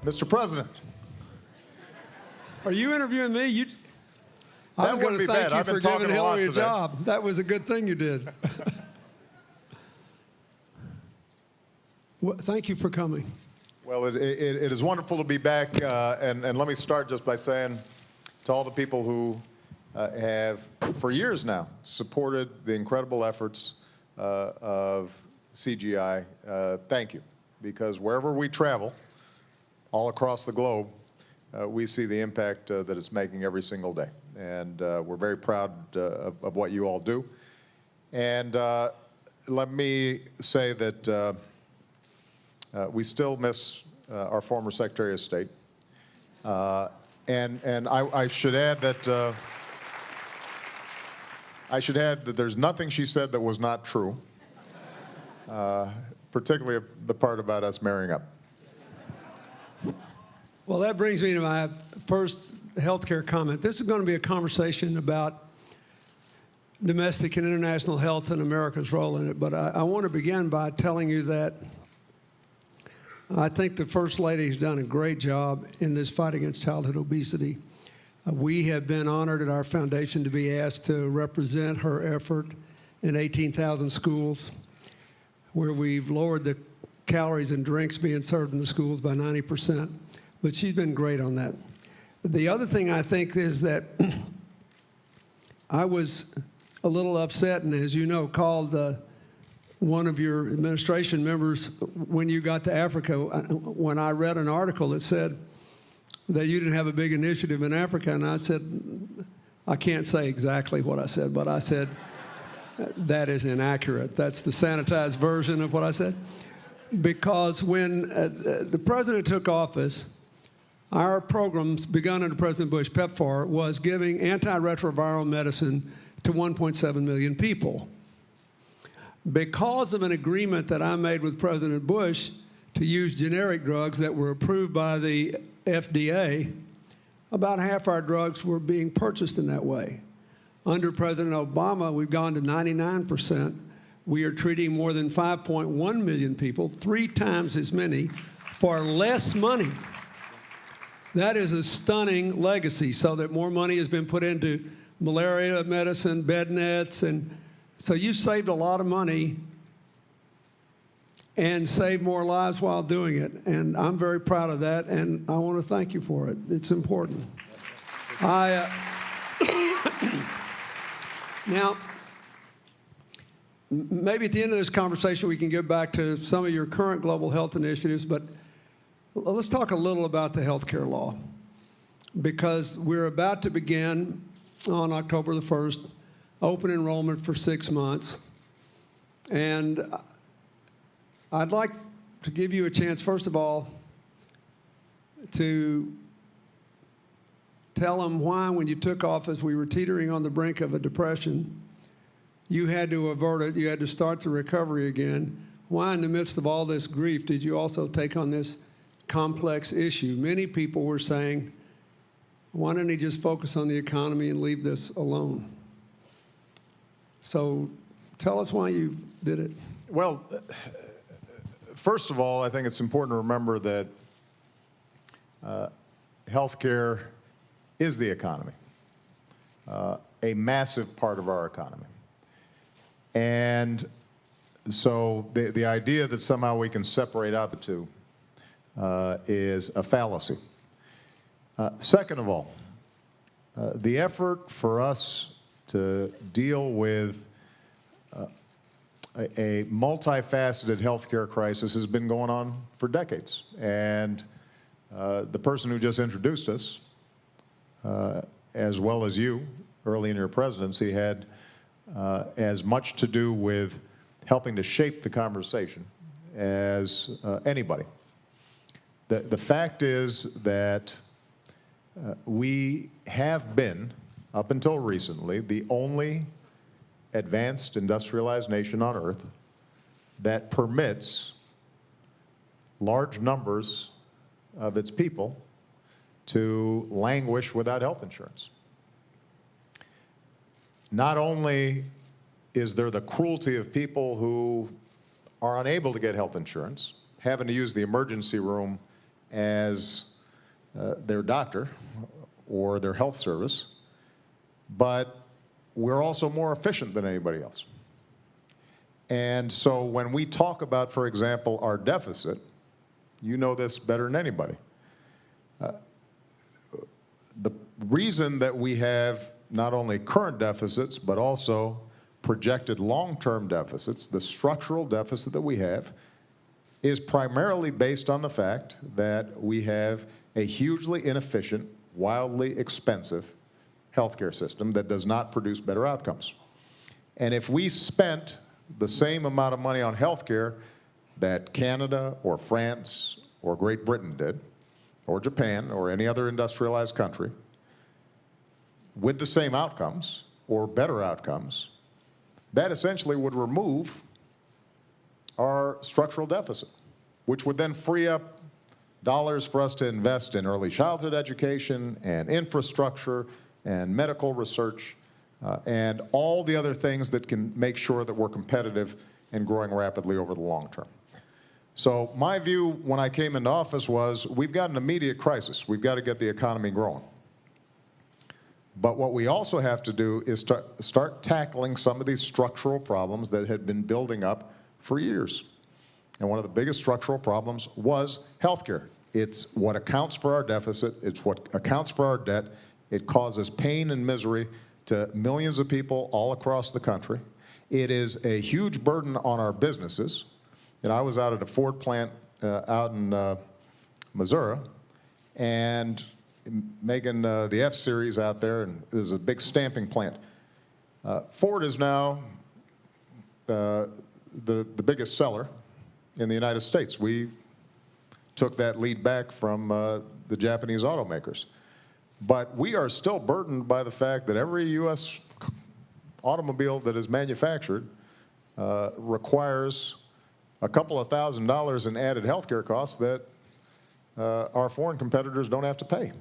Mr. President. Are you interviewing me? I That was going wouldn't to be thank bad. you I've been for talking giving a lot Hillary a today. job. That was a good thing you did. Well, thank you for coming. Well, it is wonderful to be back, and let me start just by saying to all the people who have, for years now, supported the incredible efforts of CGI, thank you. Because wherever we travel, all across the globe, we see the impact that it's making every single day. And we're very proud of what you all do. And let me say that we still miss our former Secretary of State. And I should add that there's nothing she said that was not true, particularly the part about us marrying up. Well, that brings me to my first healthcare comment. This is going to be a conversation about domestic and international health and America's role in it. But I want to begin by telling you that I think the First Lady has done a great job in this fight against childhood obesity. We have been honored at our foundation to be asked to represent her effort in 18,000 schools, where we've lowered the calories and drinks being served in the schools by 90%. But she's been great on that. The other thing I think is that I was a little upset, and as you know, called one of your administration members when you got to Africa, when I read an article that said that you didn't have a big initiative in Africa, and I said, I can't say exactly what I said, but I said, that is inaccurate. That's the sanitized version of what I said. Because when the president took office, our programs, begun under President Bush, PEPFAR, was giving antiretroviral medicine to 1.7 million people. Because of an agreement that I made with President Bush to use generic drugs that were approved by the FDA, about half our drugs were being purchased in that way. Under President Obama, we've gone to 99%. We are treating more than 5.1 million people, 3 times as many, for less money. That is a stunning legacy, so that more money has been put into malaria medicine, bed nets, and so you saved a lot of money and saved more lives while doing it. And I'm very proud of that, and I want to thank you for it. It's important. Now, maybe at the end of this conversation we can get back to some of your current global health initiatives, but let's talk a little about the health care law, because we're about to begin on October the 1st, open enrollment for 6 months. And I'd like to give you a chance, first of all, to tell them why, when you took office, we were teetering on the brink of a depression. You had to avert it. You had to start the recovery again. Why, in the midst of all this grief, did you also take on this complex issue? Many people were saying, why didn't he just focus on the economy and leave this alone? So tell us why you did it. Well, first of all, I think it's important to remember that healthcare is the economy, a massive part of our economy. And so the idea that somehow we can separate out the two is a fallacy. Second of all, the effort for us to deal with a multifaceted healthcare crisis has been going on for decades. And the person who just introduced us, as well as you, early in your presidency, had as much to do with helping to shape the conversation as anybody. The fact is that we have been, up until recently, the only advanced industrialized nation on earth that permits large numbers of its people to languish without health insurance. Not only is there the cruelty of people who are unable to get health insurance, having to use the emergency room as their doctor or their health service, but we're also more efficient than anybody else. And so when we talk about, for example, our deficit, you know this better than anybody. The reason that we have not only current deficits, but also projected long-term deficits, the structural deficit that we have, is primarily based on the fact that we have a hugely inefficient, wildly expensive healthcare system that does not produce better outcomes. And if we spent the same amount of money on healthcare that Canada or France or Great Britain did, or Japan or any other industrialized country, with the same outcomes or better outcomes, that essentially would remove our structural deficit, which would then free up dollars for us to invest in early childhood education and infrastructure and medical research and all the other things that can make sure that we're competitive and growing rapidly over the long term. So my view when I came into office was we've got an immediate crisis. We've got to get the economy growing. But what we also have to do is start tackling some of these structural problems that had been building up for years. And one of the biggest structural problems was healthcare. It's what accounts for our deficit. It's what accounts for our debt. It causes pain and misery to millions of people all across the country. It is a huge burden on our businesses. And I was out at a Ford plant out in Missouri, and making the F-Series out there, and there's a big stamping plant. Ford is now the biggest seller in the United States. We took that lead back from the Japanese automakers. But we are still burdened by the fact that every U.S. automobile that is manufactured requires a couple of $1,000s in added healthcare costs that our foreign competitors don't have to pay.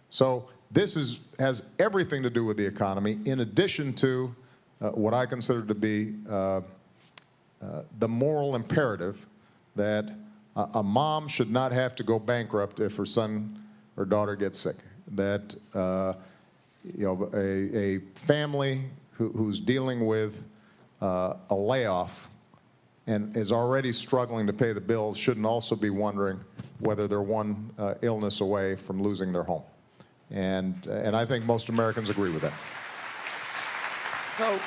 So this has everything to do with the economy, in addition to what I consider to be the moral imperative that a mom should not have to go bankrupt if her son or daughter gets sick. That a family who's dealing with a layoff and is already struggling to pay the bills shouldn't also be wondering whether they're one illness away from losing their home. And I think most Americans agree with that. So,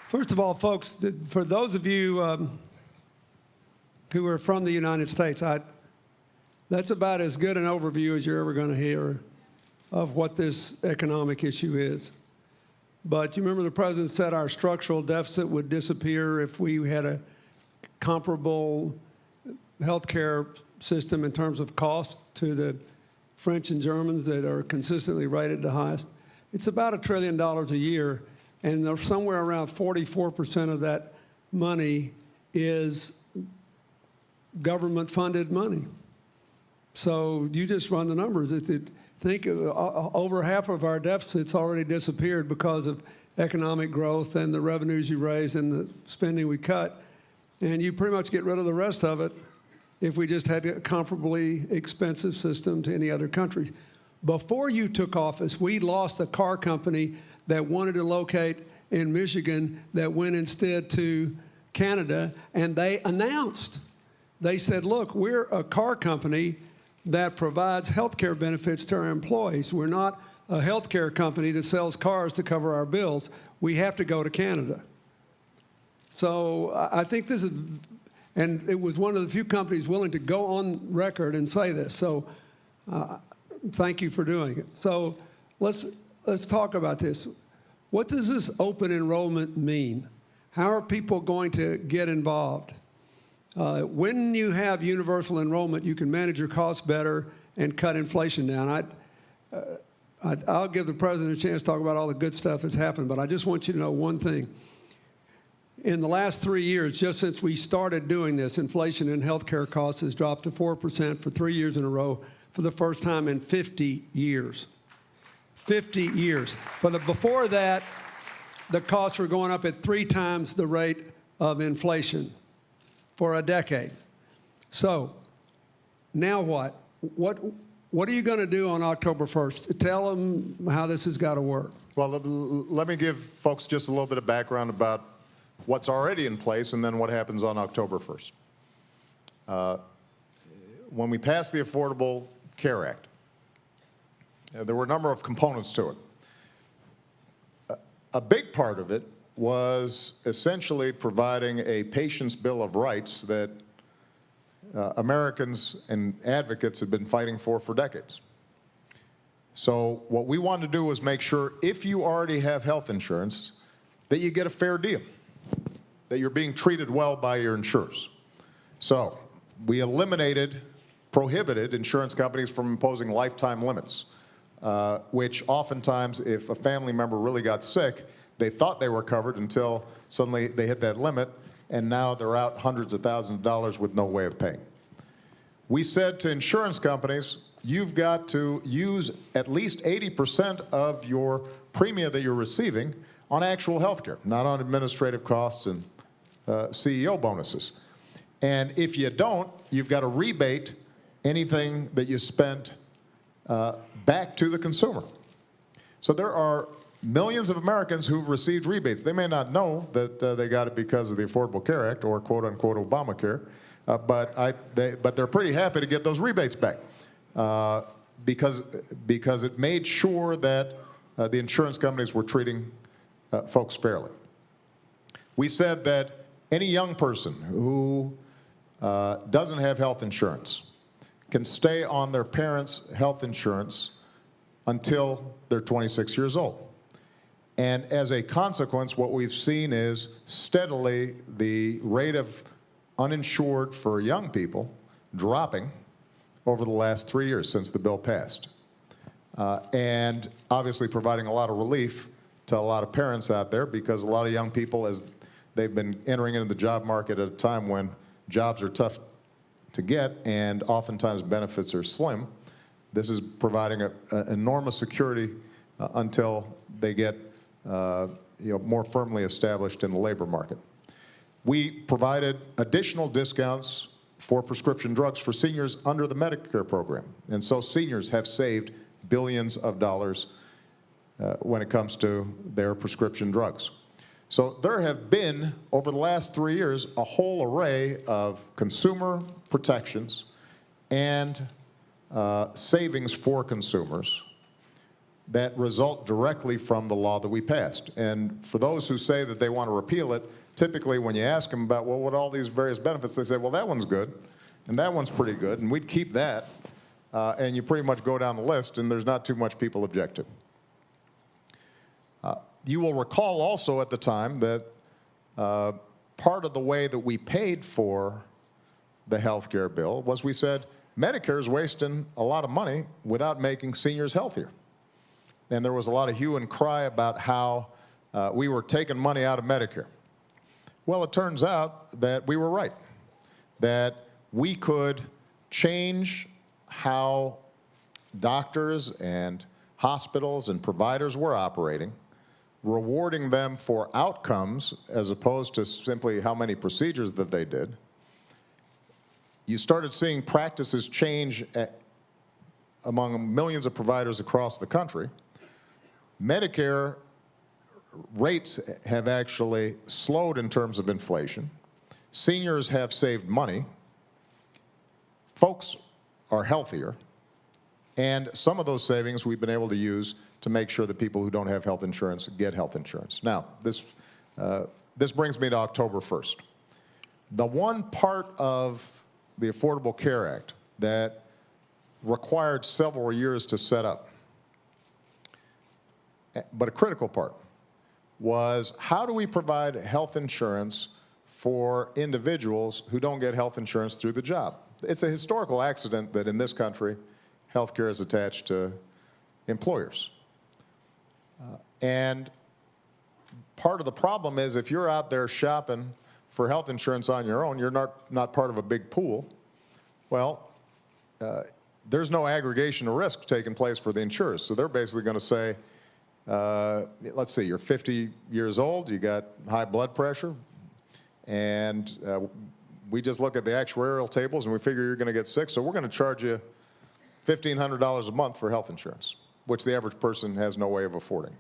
first of all, folks, for those of you who are from the United States, that's about as good an overview as you're ever going to hear of what this economic issue is. But you remember the president said our structural deficit would disappear if we had a comparable healthcare system in terms of cost to the French and Germans that are consistently rated the highest. It's about $1 trillion a year, and somewhere around 44% of that money is government-funded money. So you just run the numbers. Think over half of our deficits already disappeared because of economic growth and the revenues you raise and the spending we cut. And you pretty much get rid of the rest of it if we just had a comparably expensive system to any other country. Before you took office, we lost a car company that wanted to locate in Michigan that went instead to Canada, and they announced, they said, look, we're a car company that provides health care benefits to our employees. We're not a health care company that sells cars to cover our bills. We have to go to Canada. So I think this is, and it was one of the few companies willing to go on record and say this. So thank you for doing it. So let's talk about this. What does this open enrollment mean? How are people going to get involved? When you have universal enrollment, you can manage your costs better and cut inflation down. I'll give the president a chance to talk about all the good stuff that's happened, but I just want you to know one thing. In the last 3 years, just since we started doing this, inflation in healthcare costs has dropped to 4% for 3 years in a row for the first time in 50 years. 50 years. Before that, the costs were going up at 3 times the rate of inflation. for a decade. So now what? What are you going to do on October 1st? Tell them how this has got to work. Well, let me give folks just a little bit of background about what's already in place and then what happens on October 1st. When we passed the Affordable Care Act, there were a number of components to it. A big part of it was essentially providing a patient's bill of rights that Americans and advocates have been fighting for decades. So what we wanted to do was make sure if you already have health insurance, that you get a fair deal, that you're being treated well by your insurers. So we prohibited insurance companies from imposing lifetime limits, which oftentimes, if a family member really got sick, they thought they were covered until suddenly they hit that limit, and now they're out hundreds of thousands of dollars with no way of paying. We said to insurance companies, you've got to use at least 80% of your premium that you're receiving on actual health care, not on administrative costs and CEO bonuses. And if you don't, you've got to rebate anything that you spent back to the consumer. So there are millions of Americans who've received rebates. They may not know that they got it because of the Affordable Care Act or quote-unquote Obamacare, but they're pretty happy to get those rebates back because it made sure that the insurance companies were treating folks fairly. We said that any young person who doesn't have health insurance can stay on their parents' health insurance until they're 26 years old. And as a consequence, what we've seen is steadily the rate of uninsured for young people dropping over the last 3 years since the bill passed. And obviously providing a lot of relief to a lot of parents out there, because a lot of young people, as they've been entering into the job market at a time when jobs are tough to get and oftentimes benefits are slim, this is providing an enormous security until they get more firmly established in the labor market. We provided additional discounts for prescription drugs for seniors under the Medicare program. And so seniors have saved billions of dollars when it comes to their prescription drugs. So there have been, over the last 3 years, a whole array of consumer protections and savings for consumers that result directly from the law that we passed. And for those who say that they want to repeal it, typically when you ask them about, well, what all these various benefits, they say, well, that one's good, and that one's pretty good, and we'd keep that. And you pretty much go down the list, and there's not too much people object to. You will recall also at the time that part of the way that we paid for the health care bill was we said, Medicare is wasting a lot of money without making seniors healthier. And there was a lot of hue and cry about how we were taking money out of Medicare. Well, it turns out that we were right, that we could change how doctors and hospitals and providers were operating, rewarding them for outcomes as opposed to simply how many procedures that they did. You started seeing practices change among millions of providers across the country. Medicare rates have actually slowed in terms of inflation. Seniors have saved money. Folks are healthier. And some of those savings we've been able to use to make sure that people who don't have health insurance get health insurance. Now, this brings me to October 1st. The one part of the Affordable Care Act that required several years to set up, but a critical part, was how do we provide health insurance for individuals who don't get health insurance through the job? It's a historical accident that in this country, health care is attached to employers. And part of the problem is if you're out there shopping for health insurance on your own, you're not part of a big pool, well, there's no aggregation of risk taking place for the insurers. So they're basically going to say, let's see, you're 50 years old, you got high blood pressure, and we just look at the actuarial tables and we figure you're going to get sick, so we're going to charge you $1,500 a month for health insurance, which the average person has no way of affording,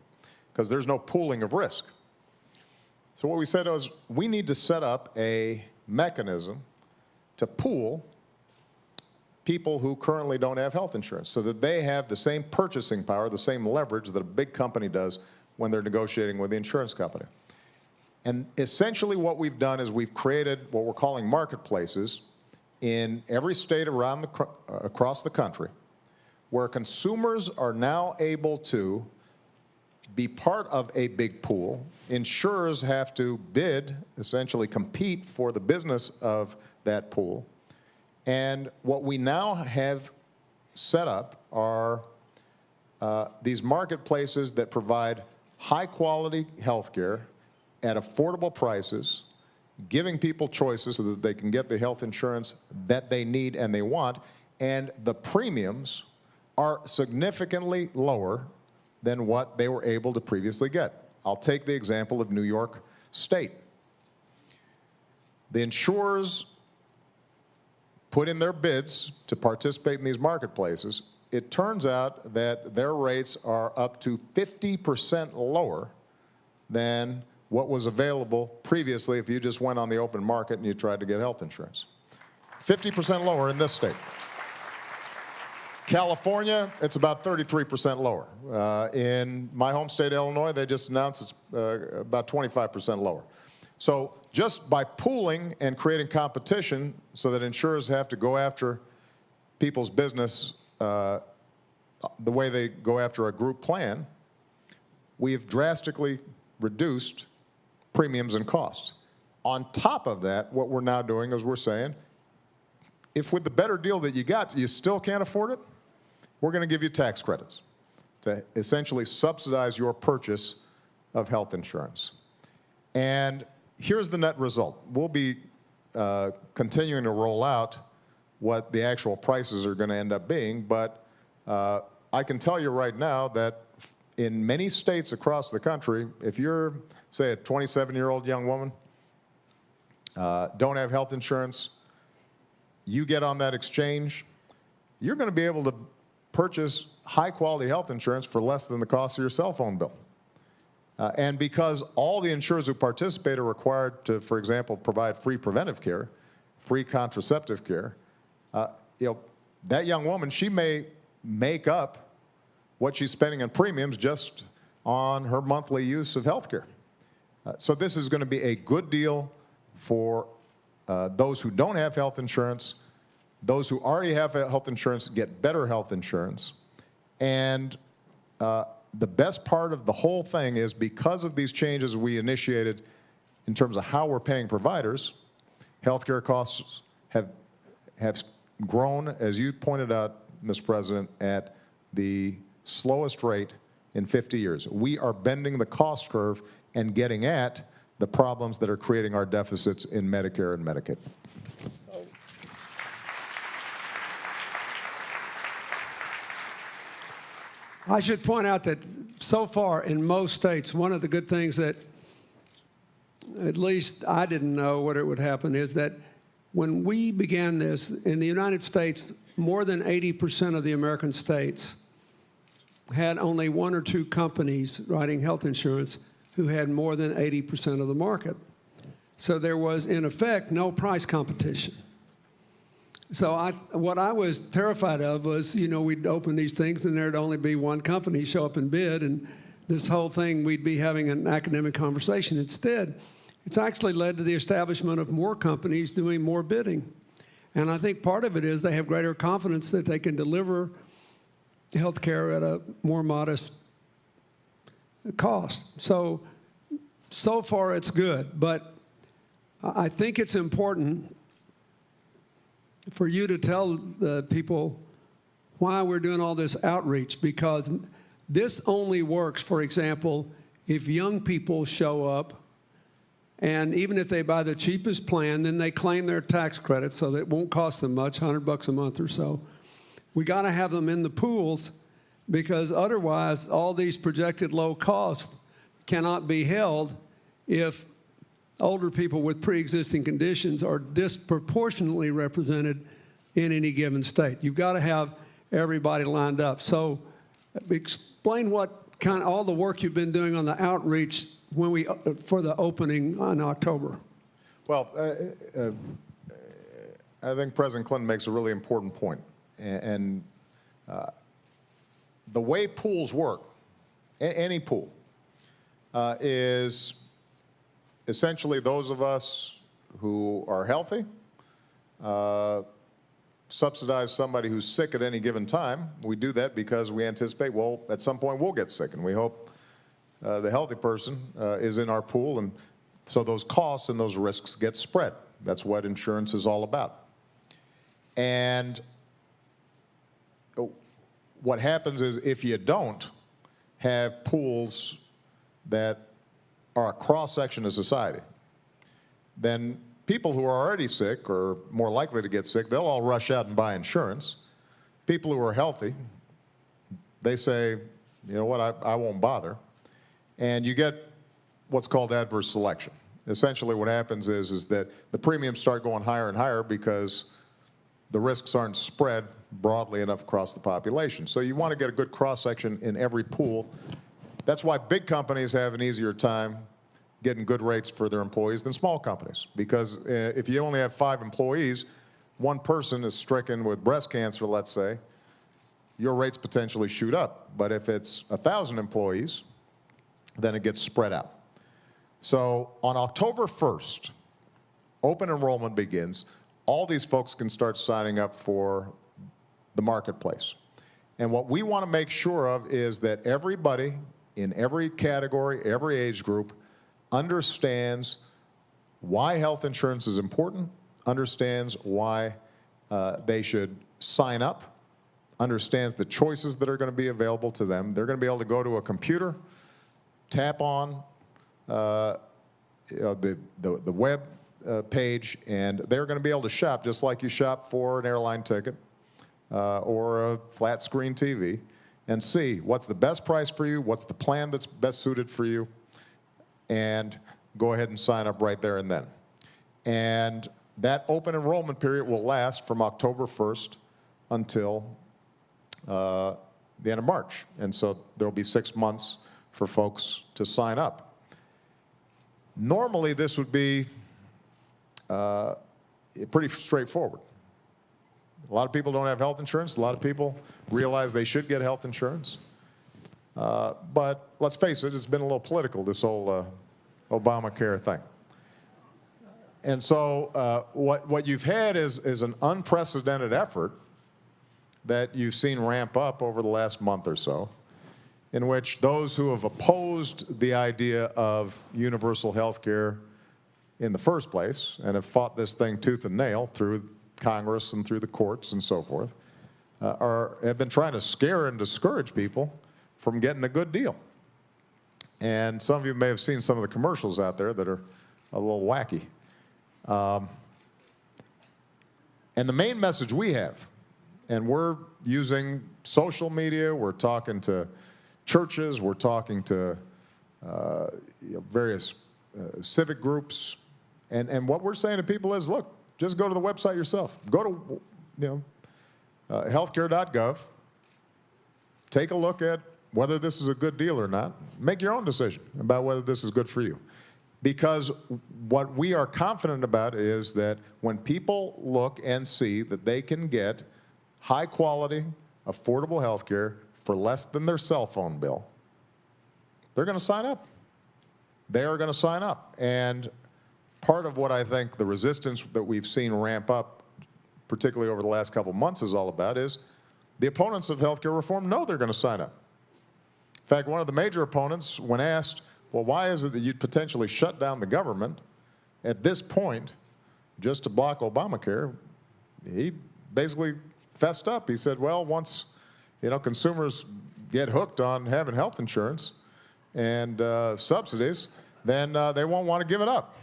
because there's no pooling of risk. So what we said was, we need to set up a mechanism to pool people who currently don't have health insurance so that they have the same purchasing power, the same leverage that a big company does when they're negotiating with the insurance company. And essentially what we've done is we've created what we're calling marketplaces in every state across the country, where consumers are now able to be part of a big pool. Insurers have to bid, essentially compete for the business of that pool. And what we now have set up are these marketplaces that provide high-quality health care at affordable prices, giving people choices so that they can get the health insurance that they need and they want, and the premiums are significantly lower than what they were able to previously get. I'll take the example of New York State. The insurers put in their bids to participate in these marketplaces. It turns out that their rates are up to 50% lower than what was available previously if you just went on the open market and you tried to get health insurance. 50% lower in this state. California, it's about 33% lower. In my home state, Illinois, they just announced it's about 25% lower. So just by pooling and creating competition so that insurers have to go after people's business the way they go after a group plan, we've drastically reduced premiums and costs. On top of that, what we're now doing is we're saying, if with the better deal that you got, you still can't afford it, we're going to give you tax credits to essentially subsidize your purchase of health insurance. And here's the net result. We'll be continuing to roll out what the actual prices are going to end up being, but I can tell you right now that in many states across the country, if you're, say, a 27-year-old young woman, don't have health insurance, you get on that exchange, you're going to be able to purchase high-quality health insurance for less than the cost of your cell phone bill. And because all the insurers who participate are required to, for example, provide free preventive care, free contraceptive care, that young woman, she may make up what she's spending on premiums just on her monthly use of health care. So this is going to be a good deal for those who don't have health insurance. Those who already have health insurance get better health insurance. And the best part of the whole thing is, because of these changes we initiated in terms of how we're paying providers, healthcare costs have grown, as you pointed out, Mr. President, at the slowest rate in 50 years. We are bending the cost curve and getting at the problems that are creating our deficits in Medicare and Medicaid. I should point out that so far in most states, one of the good things that at least I didn't know what it would happen is that when we began this in the United States, more than 80% of the American states had only one or two companies writing health insurance who had more than 80% of the market. So there was, in effect, no price competition. So what I was terrified of was, we'd open these things and there'd only be one company show up and bid, and this whole thing, we'd be having an academic conversation. Instead, it's actually led to the establishment of more companies doing more bidding. And I think part of it is they have greater confidence that they can deliver health care at a more modest cost. So far it's good, but I think it's important for you to tell the people why we're doing all this outreach, because this only works, for example, if young people show up, and even if they buy the cheapest plan, then they claim their tax credit, so that it won't cost them much, $100 a month or so. We got to have them in the pools, because otherwise all these projected low costs cannot be held if older people with pre-existing conditions are disproportionately represented in any given state. You've got to have everybody lined up. So explain what kind of all the work you've been doing on the outreach for the opening in October. Well, I think President Clinton makes a really important point. And the way pools work, any pool, is essentially those of us who are healthy subsidize somebody who's sick at any given time. We do that because we anticipate, well, at some point we'll get sick, and we hope the healthy person is in our pool, and so those costs and those risks get spread. That's what insurance is all about. And what happens is if you don't have pools that are a cross-section of society, then people who are already sick or more likely to get sick, they'll all rush out and buy insurance. People who are healthy, they say, you know what, I won't bother. And you get what's called adverse selection. Essentially what happens is that the premiums start going higher and higher because the risks aren't spread broadly enough across the population. So you want to get a good cross-section in every pool. That's why big companies have an easier time getting good rates for their employees than small companies. Because if you only have 5 employees, one person is stricken with breast cancer, let's say, your rates potentially shoot up. But if it's 1,000 employees, then it gets spread out. So on October 1st, open enrollment begins. All these folks can start signing up for the marketplace. And what we want to make sure of is that everybody in every category, every age group, understands why health insurance is important, understands why they should sign up, understands the choices that are going to be available to them. They're going to be able to go to a computer, tap on the web page, and they're going to be able to shop just like you shop for an airline ticket or a flat screen TV, and see what's the best price for you, what's the plan that's best suited for you, and go ahead and sign up right there and then. And that open enrollment period will last from October 1st until the end of March. And so there'll be 6 months for folks to sign up. Normally, this would be pretty straightforward. A lot of people don't have health insurance. A lot of people realize they should get health insurance. But let's face it, it's been a little political, this whole Obamacare thing. And so what you've had is an unprecedented effort that you've seen ramp up over the last month or so, in which those who have opposed the idea of universal health care in the first place and have fought this thing tooth and nail through Congress and through the courts and so forth, have been trying to scare and discourage people from getting a good deal. And some of you may have seen some of the commercials out there that are a little wacky. And the main message we have, and we're using social media, we're talking to churches, we're talking to various civic groups, and what we're saying to people is, look, just go to the website yourself. Go to healthcare.gov, take a look at whether this is a good deal or not. Make your own decision about whether this is good for you. Because what we are confident about is that when people look and see that they can get high quality, affordable health care for less than their cell phone bill, they're going to sign up. They are going to sign up. And part of what I think the resistance that we've seen ramp up, particularly over the last couple of months, is all about is the opponents of health care reform know they're going to sign up. In fact, one of the major opponents, when asked, well, why is it that you'd potentially shut down the government at this point just to block Obamacare, he basically fessed up. He said, well, once consumers get hooked on having health insurance and subsidies, then they won't want to give it up.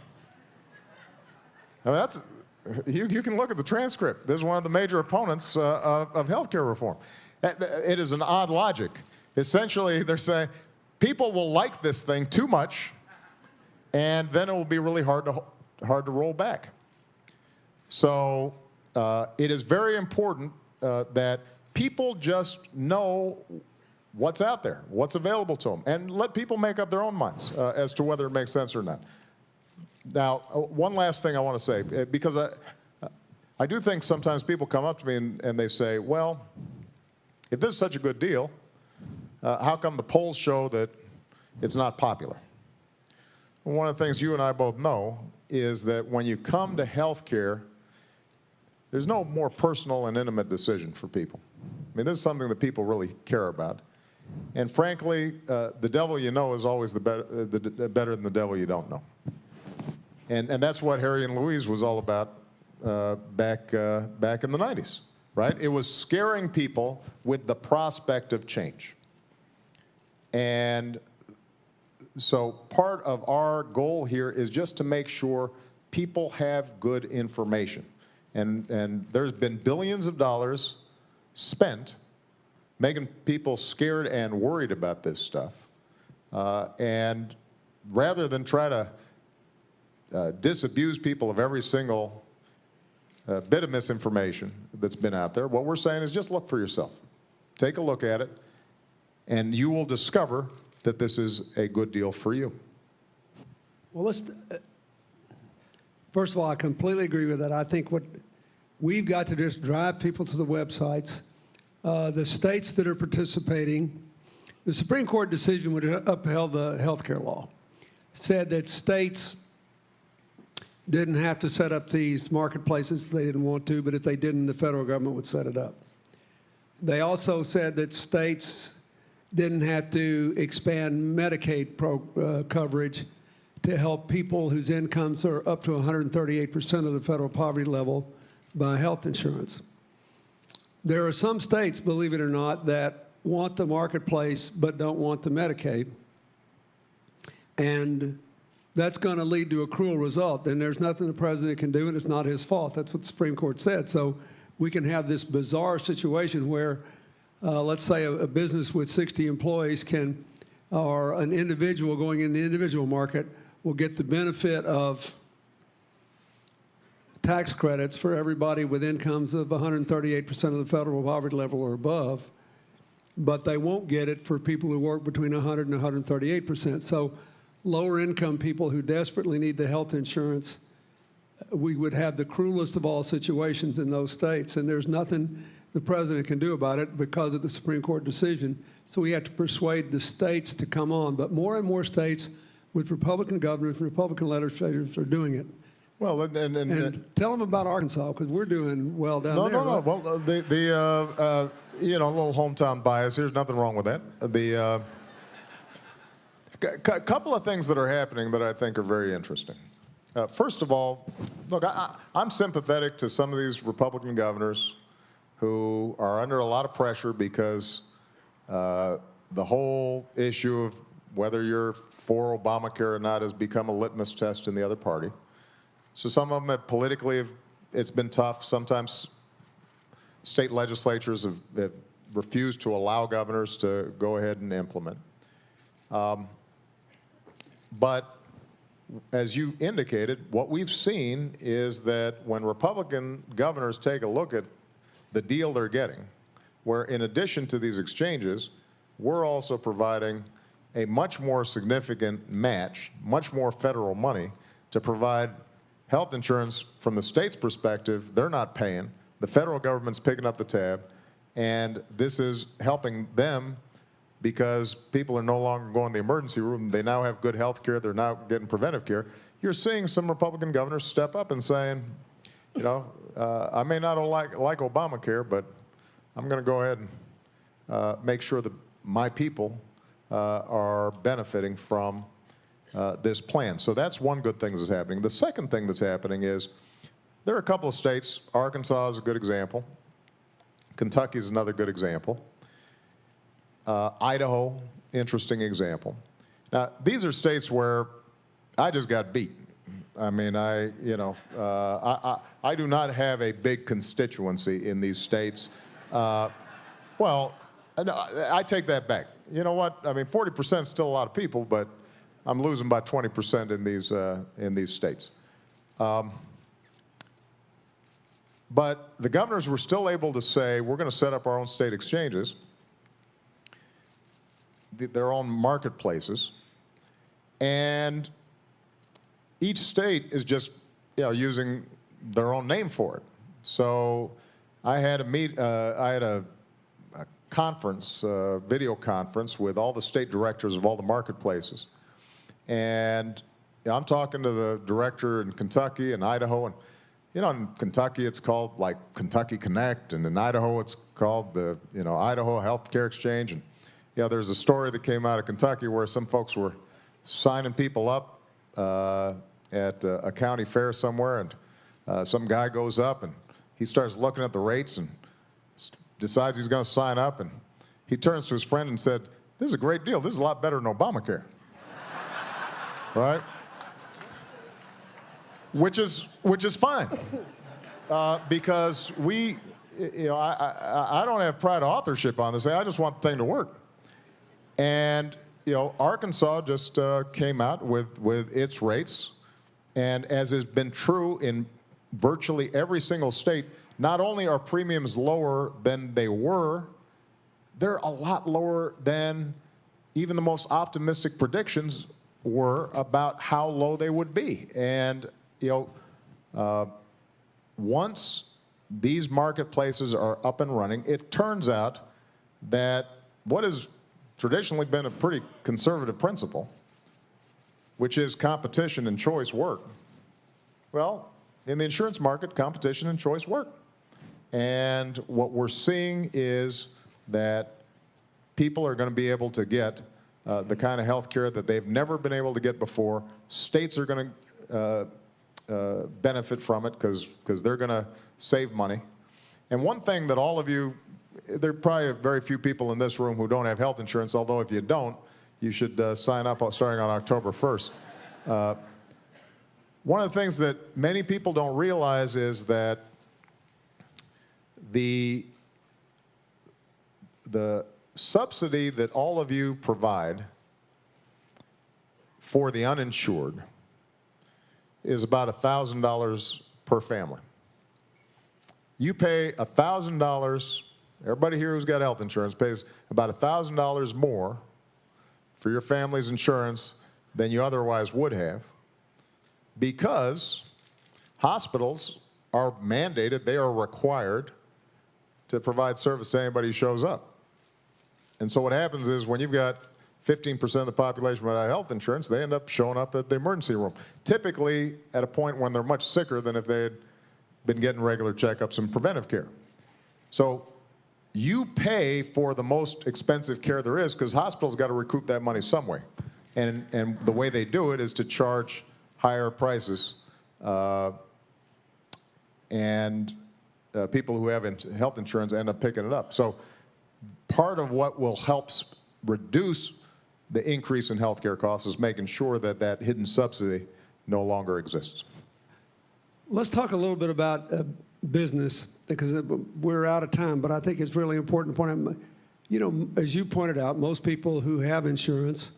I mean, you can look at the transcript. This is one of the major opponents of health care reform. It is an odd logic. Essentially, they're saying people will like this thing too much and then it will be really hard to roll back. So it is very important that people just know what's out there, what's available to them, and let people make up their own minds as to whether it makes sense or not. Now, one last thing I want to say, because I do think sometimes people come up to me and they say, well, if this is such a good deal, how come the polls show that it's not popular? One of the things you and I both know is that when you come to health care, there's no more personal and intimate decision for people. I mean, this is something that people really care about. And frankly, the devil you know is always better than the devil you don't know. And that's what Harry and Louise was all about back in the 90s, right? It was scaring people with the prospect of change. And so part of our goal here is just to make sure people have good information. And there's been billions of dollars spent making people scared and worried about this stuff. And rather than try to disabuse people of every single bit of misinformation that's been out there, what we're saying is just look for yourself. Take a look at it, and you will discover that this is a good deal for you. Well, first of all, I completely agree with that. I think what we've got to do is drive people to the websites. The states that are participating, the Supreme Court decision would upheld the health care law, said that states didn't have to set up these marketplaces if they didn't want to, but if they didn't, the federal government would set it up. They also said that states didn't have to expand Medicaid coverage to help people whose incomes are up to 138% of the federal poverty level by health insurance. There are some states, believe it or not, that want the marketplace but don't want the Medicaid. And that's going to lead to a cruel result. And there's nothing the president can do, and it's not his fault. That's what the Supreme Court said. So we can have this bizarre situation where, let's say, a business with 60 employees can, or an individual going in the individual market will get the benefit of tax credits for everybody with incomes of 138% of the federal poverty level or above, but they won't get it for people who work between 100 and 138%. So lower income people who desperately need the health insurance, we would have the cruelest of all situations in those states, and there's nothing the president can do about it because of the Supreme Court decision. So we have to persuade the states to come on, but more and more states with Republican governors and Republican legislators are doing it. Well, and tell them about Arkansas, because we're doing well down there. No. Well, a little hometown bias. There's nothing wrong with that. A couple of things that are happening that I think are very interesting. First of all, look, I'm sympathetic to some of these Republican governors who are under a lot of pressure because the whole issue of whether you're for Obamacare or not has become a litmus test in the other party. So some of them politically, it's been tough. Sometimes state legislatures have refused to allow governors to go ahead and implement. But as you indicated, what we've seen is that when Republican governors take a look at the deal they're getting, where in addition to these exchanges, we're also providing a much more significant match, much more federal money to provide health insurance from the state's perspective. They're not paying. The federal government's picking up the tab, and this is helping them because people are no longer going to the emergency room. They now have good health care. They're now getting preventive care. You're seeing some Republican governors step up and saying, I may not like Obamacare, but I'm going to go ahead and make sure that my people are benefiting from this plan. So that's one good thing that's happening. The second thing that's happening is there are a couple of states. Arkansas is a good example. Kentucky is another good example. Idaho, interesting example. Now, these are states where I just got beat. I mean, I do not have a big constituency in these states. Well, I take that back. You know what? I mean, 40% is still a lot of people, but I'm losing by 20% in these states. But the governors were still able to say, we're going to set up our own state exchanges, their own marketplaces, and each state is just using their own name for it. So I had a conference, video conference with all the state directors of all the marketplaces. And I'm talking to the director in Kentucky and Idaho, and in Kentucky it's called like Kentucky Connect, and in Idaho it's called the Idaho Healthcare Exchange. And there's a story that came out of Kentucky where some folks were signing people up at a county fair somewhere, and some guy goes up and he starts looking at the rates and decides he's going to sign up, and he turns to his friend and said, "This is a great deal. This is a lot better than Obamacare." Right? Which is fine, because I don't have pride of authorship on this. I just want the thing to work. And Arkansas just came out with its rates, and as has been true in virtually every single state, not only are premiums lower than they were, they're a lot lower than even the most optimistic predictions were about how low they would be. And once these marketplaces are up and running, it turns out that what has traditionally been a pretty conservative principle, which is competition and choice, work. Well, in the insurance market, competition and choice work. And what we're seeing is that people are going to be able to get the kind of health care that they've never been able to get before. States are going to benefit from it because they're going to save money. And one thing that all of you, there are probably very few people in this room who don't have health insurance, although if you don't, you should sign up starting on October 1st. One of the things that many people don't realize is that the subsidy that all of you provide for the uninsured is about $1,000 per family. You pay $1,000, everybody here who's got health insurance pays about $1,000 more for your family's insurance than you otherwise would have, because hospitals are mandated, they are required to provide service to anybody who shows up. And so what happens is when you've got 15% of the population without health insurance, they end up showing up at the emergency room, typically at a point when they're much sicker than if they had been getting regular checkups and preventive care. So you pay for the most expensive care there is because hospitals got to recoup that money some way. And the way they do it is to charge higher prices, and people who have health insurance end up picking it up. So part of what will help reduce the increase in health care costs is making sure that that hidden subsidy no longer exists. Let's talk a little bit about business, because we're out of time, but I think it's really important to point out, as you pointed out, most people who have insurance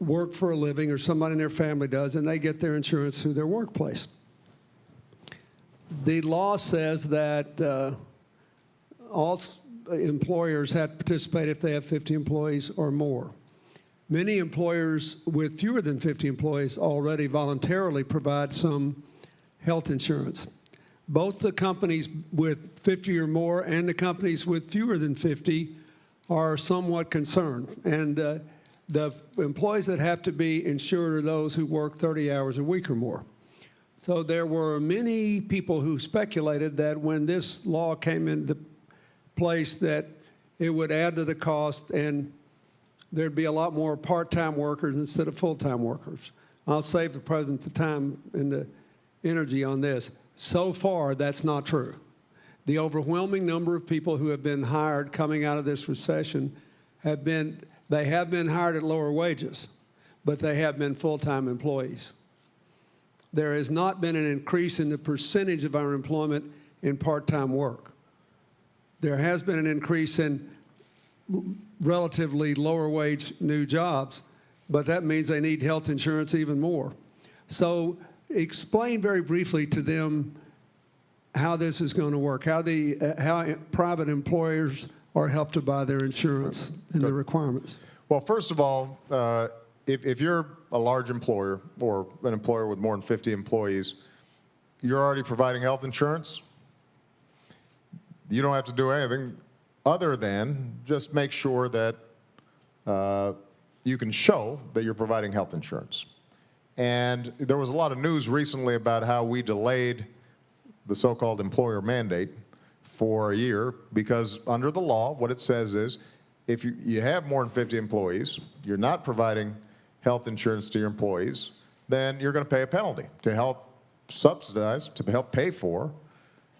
work for a living, or somebody in their family does, and they get their insurance through their workplace. The law says that all employers have to participate if they have 50 employees or more. Many employers with fewer than 50 employees already voluntarily provide some health insurance. Both the companies with 50 or more and the companies with fewer than 50 are somewhat concerned. And the employees that have to be insured are those who work 30 hours a week or more. So there were many people who speculated that when this law came into place that it would add to the cost and there'd be a lot more part-time workers instead of full-time workers. I'll save the president the time and the energy on this. So far, that's not true. The overwhelming number of people who have been hired coming out of this recession have been hired at lower wages, but they have been full-time employees. There has not been an increase in the percentage of our employment in part-time work. There has been an increase in relatively lower wage new jobs, but that means they need health insurance even more. So explain very briefly to them how this is going to work, how private employers are helped by their insurance and the requirements. Well, first of all, if you're a large employer or an employer with more than 50 employees, you're already providing health insurance. You don't have to do anything other than just make sure that you can show that you're providing health insurance. And there was a lot of news recently about how we delayed the so-called employer mandate for a year because under the law, what it says is if you have more than 50 employees, you're not providing health insurance to your employees, then you're going to pay a penalty to help subsidize, to help pay for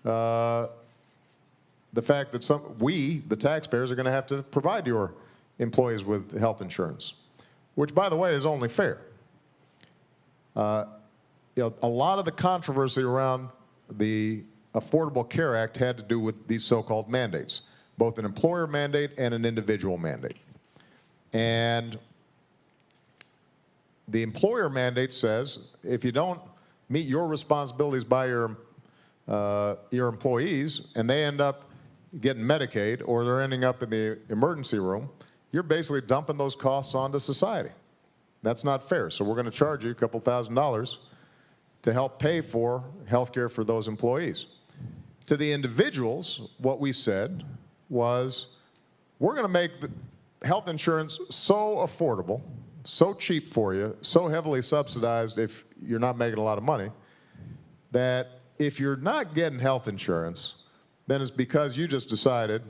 the fact that we, the taxpayers, are going to have to provide your employees with health insurance, which, by the way, is only fair. A lot of the controversy around the Affordable Care Act had to do with these so-called mandates, both an employer mandate and an individual mandate. And the employer mandate says if you don't meet your responsibilities by your employees and they end up getting Medicaid or they're ending up in the emergency room, you're basically dumping those costs onto society. That's not fair. So we're going to charge you a couple $1,000s to help pay for health care for those employees. To the individuals, what we said was we're going to make the health insurance so affordable, so cheap for you, so heavily subsidized if you're not making a lot of money, that if you're not getting health insurance, then it's because you just decided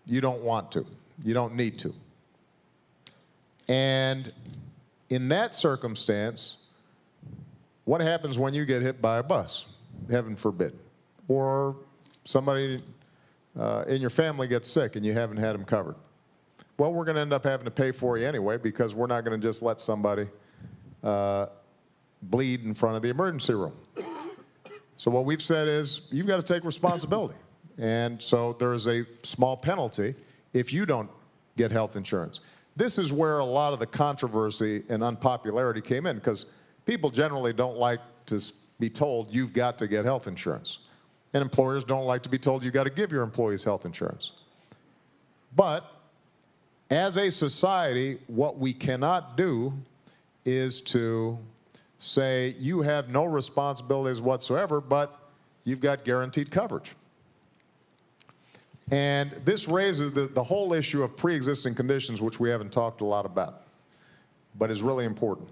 you don't want to, you don't need to. And in that circumstance, what happens when you get hit by a bus? Heaven forbid. Or somebody in your family gets sick and you haven't had them covered. Well, we're going to end up having to pay for you anyway because we're not going to just let somebody bleed in front of the emergency room. So what we've said is you've got to take responsibility. And so there is a small penalty if you don't get health insurance. This is where a lot of the controversy and unpopularity came in because people generally don't like to be told you've got to get health insurance. And employers don't like to be told you've got to give your employees health insurance. But as a society, what we cannot do is to say you have no responsibilities whatsoever, but you've got guaranteed coverage. And this raises the whole issue of pre-existing conditions, which we haven't talked a lot about, but is really important.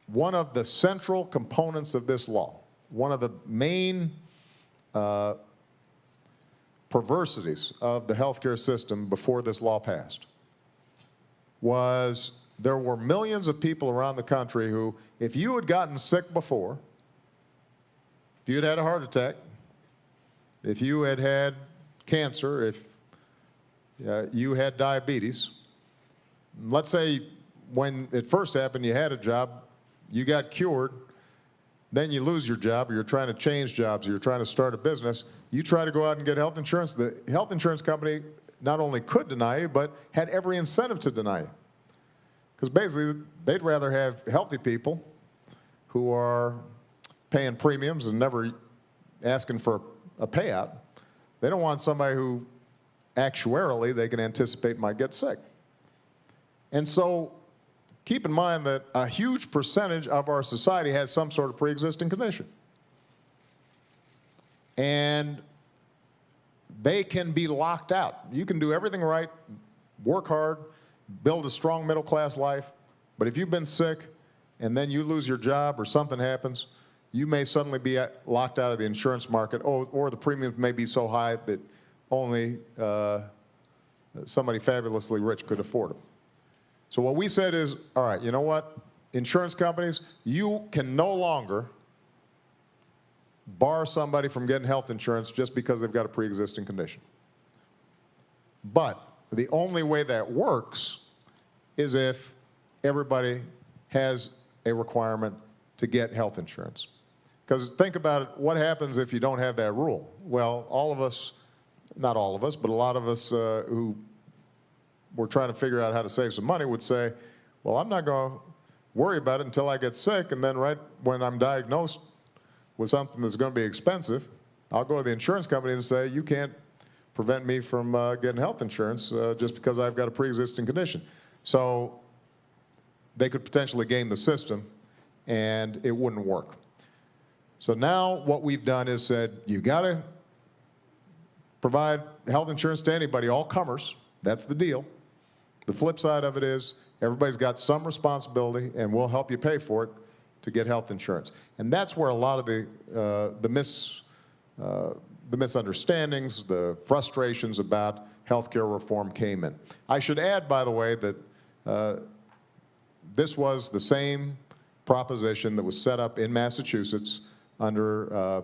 One of the central components of this law, one of the main perversities of the healthcare system before this law passed was there were millions of people around the country who, if you had gotten sick before, if you had had a heart attack, if you had had cancer, if you had diabetes, let's say when it first happened you had a job, you got cured, then you lose your job, or you're trying to change jobs, or you're trying to start a business, you try to go out and get health insurance, the health insurance company not only could deny you, but had every incentive to deny you. Because basically, they'd rather have healthy people who are paying premiums and never asking for a payout. They don't want somebody who actuarially they can anticipate might get sick. And so keep in mind that a huge percentage of our society has some sort of pre-existing condition. And they can be locked out. You can do everything right, work hard, build a strong middle-class life, but if you've been sick and then you lose your job or something happens, you may suddenly be locked out of the insurance market, or the premiums may be so high that only somebody fabulously rich could afford them. So what we said is, all right, you know what? Insurance companies, you can no longer bar somebody from getting health insurance just because they've got a pre-existing condition. But the only way that works is if everybody has a requirement to get health insurance. Because think about it, what happens if you don't have that rule? Well, all of us, not all of us, but a lot of us who were trying to figure out how to save some money would say, well, I'm not going to worry about it until I get sick, and then right when I'm diagnosed with something that's going to be expensive, I'll go to the insurance company and say, you can't prevent me from getting health insurance just because I've got a pre-existing condition. So they could potentially game the system, and it wouldn't work. So now what we've done is said, you've got to provide health insurance to anybody, all comers. That's the deal. The flip side of it is everybody's got some responsibility, and we'll help you pay for it to get health insurance. And that's where a lot of the misunderstandings, the frustrations about health care reform came in. I should add, by the way, that this was the same proposition that was set up in Massachusetts under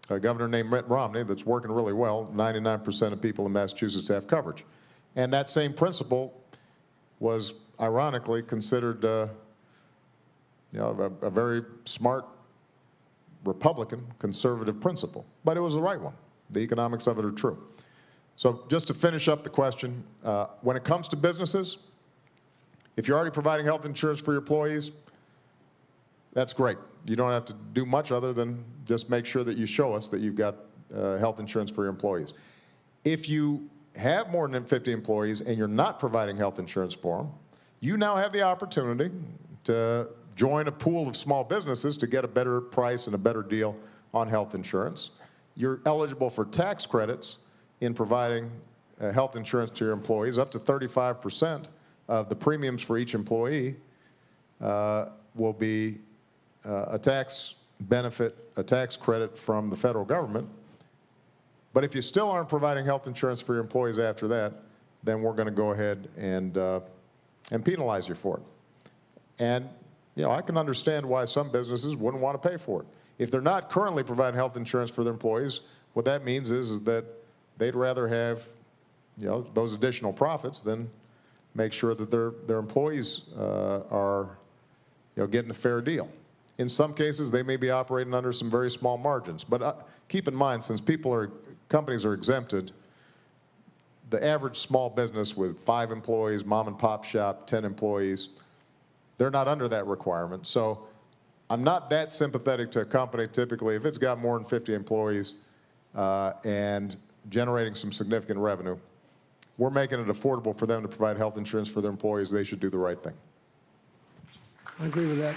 a governor named Mitt Romney that's working really well. 99% of people in Massachusetts have coverage. And that same principle was ironically considered a very smart Republican conservative principle. But it was the right one. The economics of it are true. So just to finish up the question, when it comes to businesses, if you're already providing health insurance for your employees, that's great. You don't have to do much other than just make sure that you show us that you've got health insurance for your employees. If you have more than 50 employees and you're not providing health insurance for them, you now have the opportunity to join a pool of small businesses to get a better price and a better deal on health insurance. You're eligible for tax credits in providing health insurance to your employees. Up to 35% of the premiums for each employee will be a tax benefit, a tax credit from the federal government. But if you still aren't providing health insurance for your employees after that, then we're going to go ahead and penalize you for it. And I can understand why some businesses wouldn't want to pay for it. If they're not currently providing health insurance for their employees, what that means is that they'd rather have those additional profits than make sure that their employees are getting a fair deal. In some cases, they may be operating under some very small margins. But keep in mind, since companies are exempted, the average small business with 5 employees, mom and pop shop, 10 employees, they're not under that requirement. So I'm not that sympathetic to a company typically. If it's got more than 50 employees and generating some significant revenue, we're making it affordable for them to provide health insurance for their employees. They should do the right thing. I agree with that.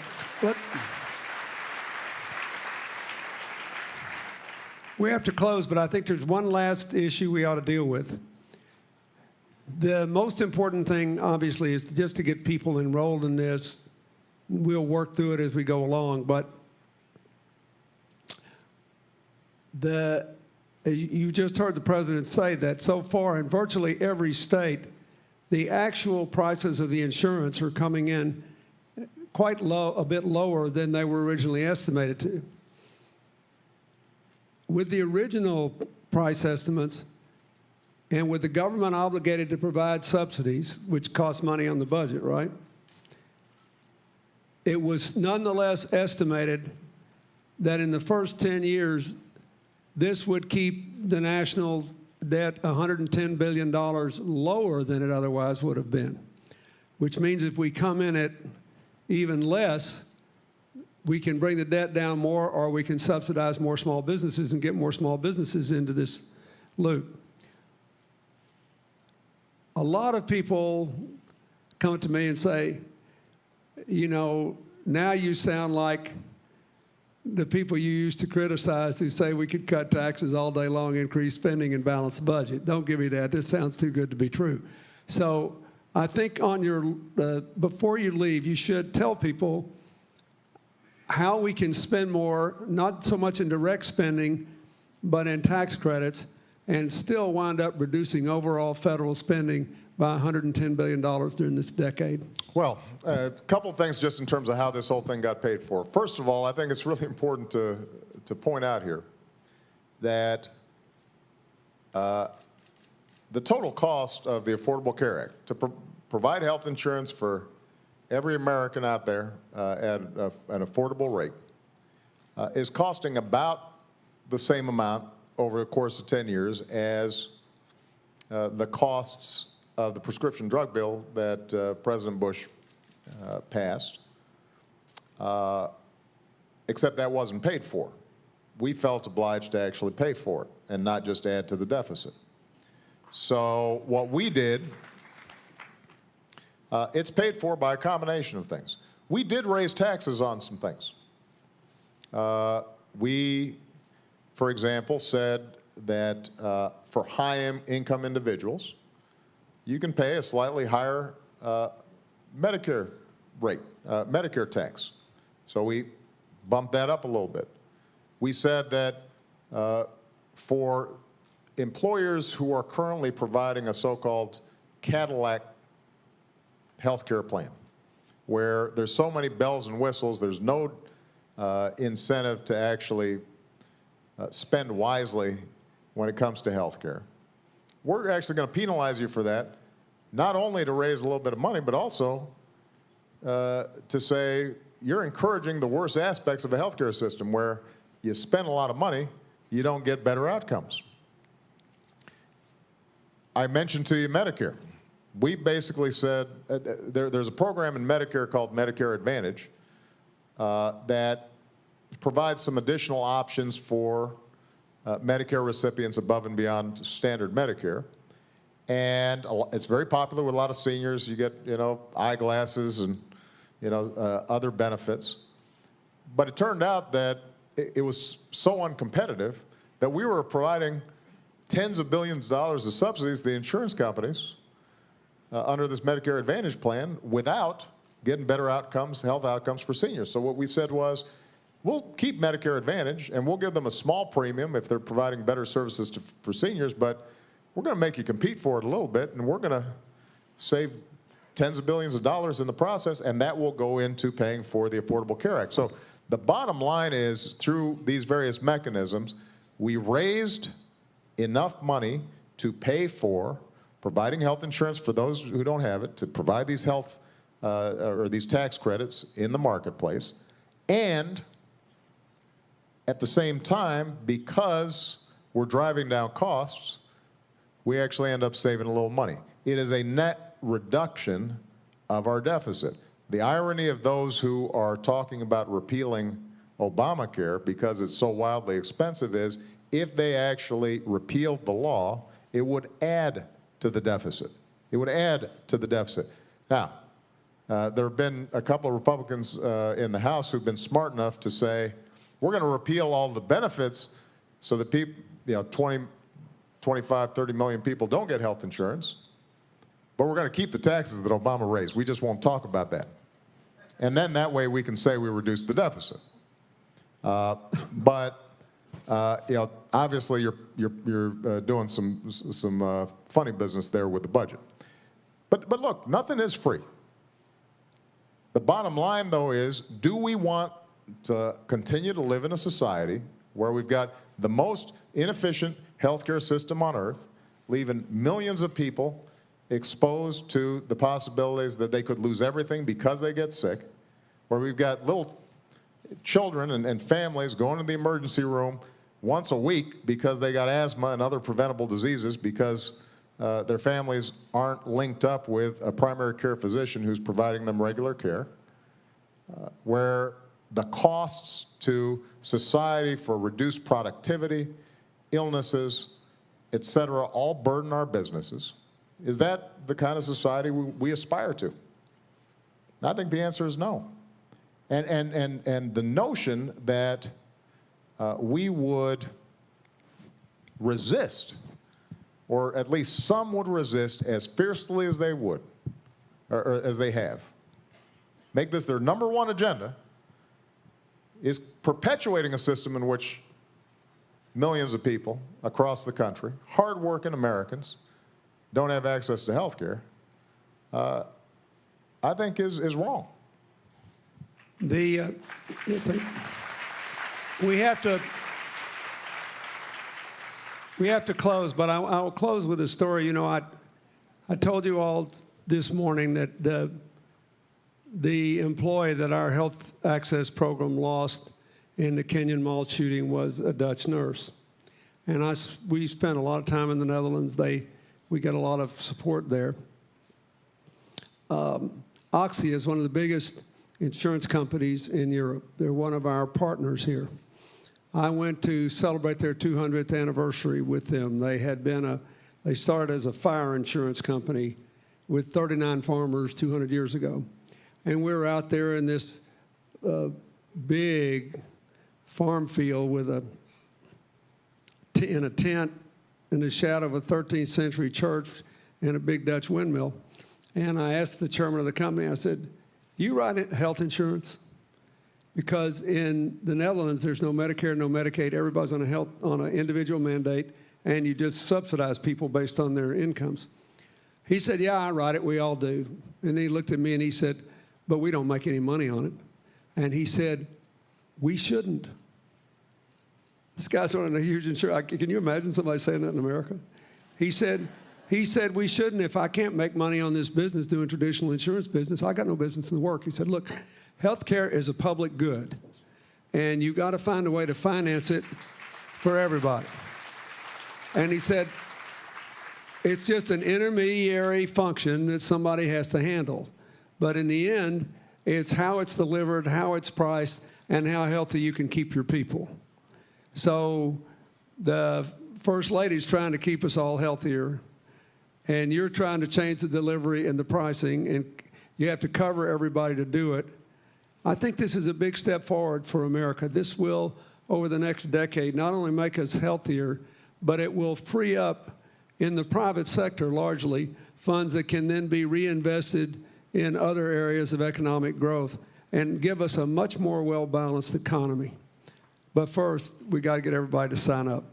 We have to close, but I think there's one last issue we ought to deal with. The most important thing, obviously, is just to get people enrolled in this. We'll work through it as we go along, but you just heard the president say that so far in virtually every state, the actual prices of the insurance are coming in quite low, a bit lower than they were originally estimated to. With the original price estimates, and with the government obligated to provide subsidies, which cost money on the budget, right? It was nonetheless estimated that in the first 10 years, this would keep the national debt $110 billion lower than it otherwise would have been, which means if we come in at even less, we can bring the debt down more, or we can subsidize more small businesses and get more small businesses into this loop. A lot of people come to me and say, now you sound like the people you used to criticize who say we could cut taxes all day long, increase spending, and balance the budget. Don't give me that. This sounds too good to be true. So I think on your before you leave, you should tell people how we can spend more, not so much in direct spending, but in tax credits, and still wind up reducing overall federal spending by $110 billion during this decade. Well, a couple of things just in terms of how this whole thing got paid for. First of all, I think it's really important to point out here that the total cost of the Affordable Care Act to provide health insurance for every American out there at an affordable rate is costing about the same amount over the course of 10 years as the costs of the prescription drug bill that President Bush passed, except that wasn't paid for. We felt obliged to actually pay for it and not just add to the deficit. So what we did, it's paid for by a combination of things. We did raise taxes on some things. We, for example, said that for high-income individuals, you can pay a slightly higher Medicare rate, Medicare tax. So we bumped that up a little bit. We said that for employers who are currently providing a so-called Cadillac healthcare plan, where there's so many bells and whistles, there's no incentive to actually spend wisely when it comes to health care. We're actually going to penalize you for that, not only to raise a little bit of money, but also to say you're encouraging the worst aspects of a healthcare system where you spend a lot of money, you don't get better outcomes. I mentioned to you Medicare. We basically said there's a program in Medicare called Medicare Advantage that provides some additional options for Medicare recipients above and beyond standard Medicare. And it's very popular with a lot of seniors. You get, eyeglasses and, other benefits. But it turned out that it was so uncompetitive that we were providing tens of billions of dollars of subsidies to the insurance companies under this Medicare Advantage plan without getting better outcomes, health outcomes for seniors. So what we said was, we'll keep Medicare Advantage and we'll give them a small premium if they're providing better services for seniors, but we're going to make you compete for it a little bit, and we're going to save tens of billions of dollars in the process, and that will go into paying for the Affordable Care Act. So the bottom line is, through these various mechanisms, we raised enough money to pay for providing health insurance for those who don't have it, to provide these health or these tax credits in the marketplace, and at the same time, because we're driving down costs, we actually end up saving a little money. It is a net reduction of our deficit. The irony of those who are talking about repealing Obamacare because it's so wildly expensive is, if they actually repealed the law, it would add to the deficit. It would add to the deficit. Now, there have been a couple of Republicans in the House who've been smart enough to say, we're going to repeal all the benefits so that people, 20, 25, 30 million people don't get health insurance, but we're going to keep the taxes that Obama raised. We just won't talk about that. And then that way we can say we reduced the deficit. But obviously you're doing some funny business there with the budget. But look, nothing is free. The bottom line, though, is, do we want to continue to live in a society where we've got the most inefficient healthcare system on earth, leaving millions of people exposed to the possibilities that they could lose everything because they get sick, where we've got little children and families going to the emergency room once a week because they got asthma and other preventable diseases because their families aren't linked up with a primary care physician who's providing them regular care, where the costs to society for reduced productivity, illnesses, et cetera, all burden our businesses. Is that the kind of society we aspire to? I think the answer is no. And the notion that we would resist, or at least some would resist as fiercely as they would, or as they have, make this their number one agenda, is perpetuating a system in which millions of people across the country, hardworking Americans, don't have access to health care, I think is wrong. We have to close, but I'll close with a story. I told you all this morning that the employee that our health access program lost in the Kenyon Mall shooting was a Dutch nurse. And we spent a lot of time in the Netherlands. They we get a lot of support there. Oxy is one of the biggest insurance companies in Europe. They're one of our partners here. I went to celebrate their 200th anniversary with them. They started as a fire insurance company with 39 farmers 200 years ago. And we were out there in this big farm field with in a tent in the shadow of a 13th century church and a big Dutch windmill. And I asked the chairman of the company, I said, you write health insurance? Because in the Netherlands, there's no Medicare, no Medicaid. Everybody's on an individual mandate, and you just subsidize people based on their incomes. He said, yeah, I write it. We all do. And he looked at me and he said, but we don't make any money on it. And he said, we shouldn't. This guy's running a huge insurance. Can you imagine somebody saying that in America? He said, we shouldn't. If I can't make money on this business doing traditional insurance business, I got no business in the work. He said, look, healthcare is a public good, and you got to find a way to finance it for everybody. And he said, it's just an intermediary function that somebody has to handle. But in the end, it's how it's delivered, how it's priced, and how healthy you can keep your people. So the First Lady's trying to keep us all healthier, and you're trying to change the delivery and the pricing, and you have to cover everybody to do it. I think this is a big step forward for America. This will, over the next decade, not only make us healthier, but it will free up in the private sector, largely, funds that can then be reinvested in other areas of economic growth and give us a much more well-balanced economy. But first, we got to get everybody to sign up.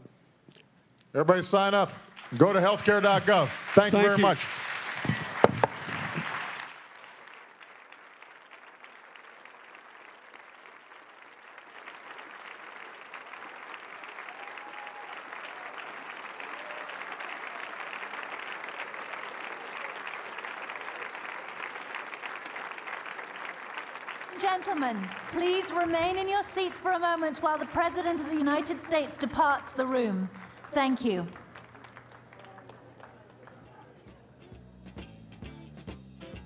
Everybody sign up. Go to healthcare.gov. Thank you very much. Gentlemen, please remain in your seats for a moment while the President of the United States departs the room. Thank you.